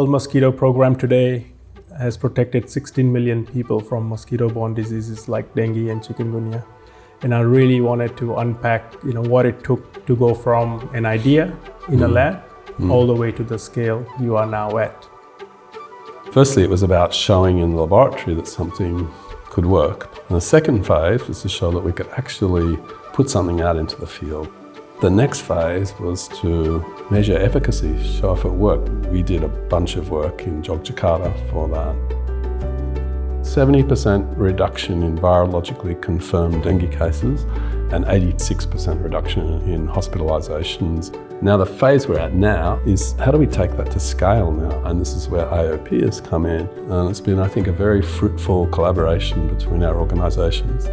World Mosquito Program today has protected 16 million people from mosquito-borne diseases like dengue and chikungunya. And I really wanted to unpack, what it took to go from an idea in a lab all the way to the scale you are now at. Firstly, it was about showing in the laboratory that something could work. And the second phase was to show that we could actually put something out into the field. The next phase was to measure efficacy, show if it worked. We did a bunch of work in Yogyakarta for that. 70% reduction in virologically confirmed dengue cases and 86% reduction in hospitalisations. Now the phase we're at now is how do we take that to scale now? And this is where AOP has come in. And it's been, I think, a very fruitful collaboration between our organisations.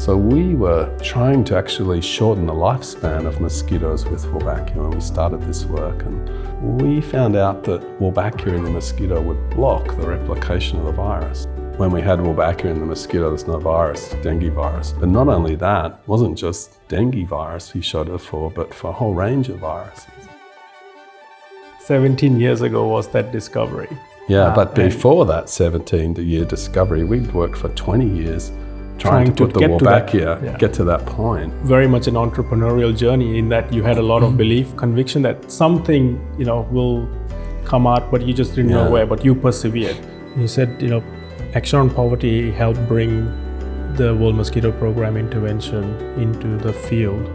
So we were trying to actually shorten the lifespan of mosquitoes with Wolbachia when we started this work, and we found out that Wolbachia in the mosquito would block the replication of the virus. When we had Wolbachia in the mosquito, there's no virus, dengue virus. But not only that, it wasn't just dengue virus we showed it for, but for a whole range of viruses. 17 years ago was that discovery. Yeah, but before that 17-year discovery, we'd worked for 20 years trying to put the Wolbachia, get to that point. Very much an entrepreneurial journey in that you had a lot of belief, conviction that something, will come out, but you just didn't know where, but you persevered. You said, Action on Poverty helped bring the World Mosquito Program intervention into the field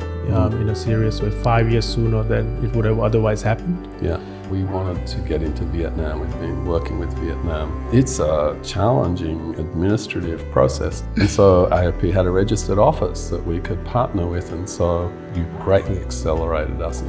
in a serious way, 5 years sooner than it would have otherwise happened. Yeah. We wanted to get into Vietnam. We've been working with Vietnam. It's a challenging administrative process. And so AOP had a registered office that we could partner with. And so you greatly accelerated us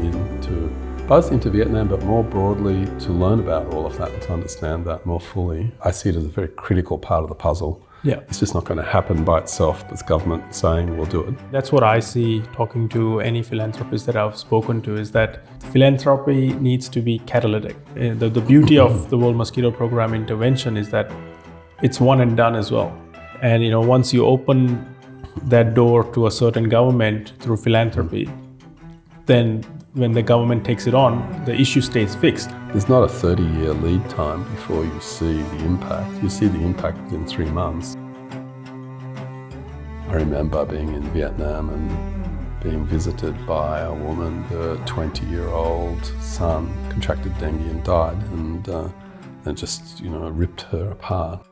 both into Vietnam, but more broadly to learn about all of that and to understand that more fully. I see it as a very critical part of the puzzle. Yeah. It's just not going to happen by itself with government saying we'll do it. That's what I see talking to any philanthropist that I've spoken to, is that philanthropy needs to be catalytic. The beauty of the World Mosquito Program intervention is that it's one and done as well. And once you open that door to a certain government through philanthropy, then when the government takes it on, the issue stays fixed. There's not a 30-year lead time before you see the impact. You see the impact within 3 months. I remember being in Vietnam and being visited by a woman. Her 20-year-old son contracted dengue and died, and it just ripped her apart.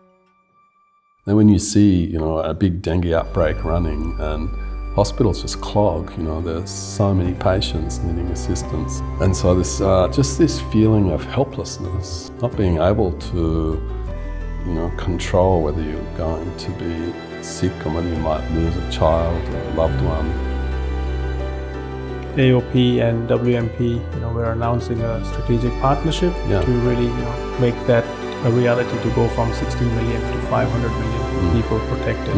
Then when you see a big dengue outbreak running and hospitals just clog, there's so many patients needing assistance. And so this just this feeling of helplessness, not being able to, control whether you're going to be sick or whether you might lose a child or a loved one. AOP and WMP, we're announcing a strategic partnership to really, make that a reality, to go from 16 million to 500 million people protected.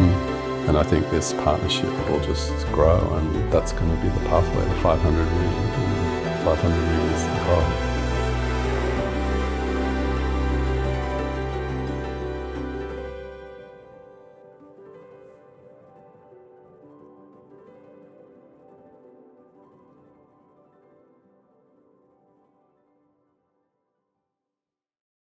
And I think this partnership will just grow, and that's going to be the pathway to 500 million in 500 years to grow.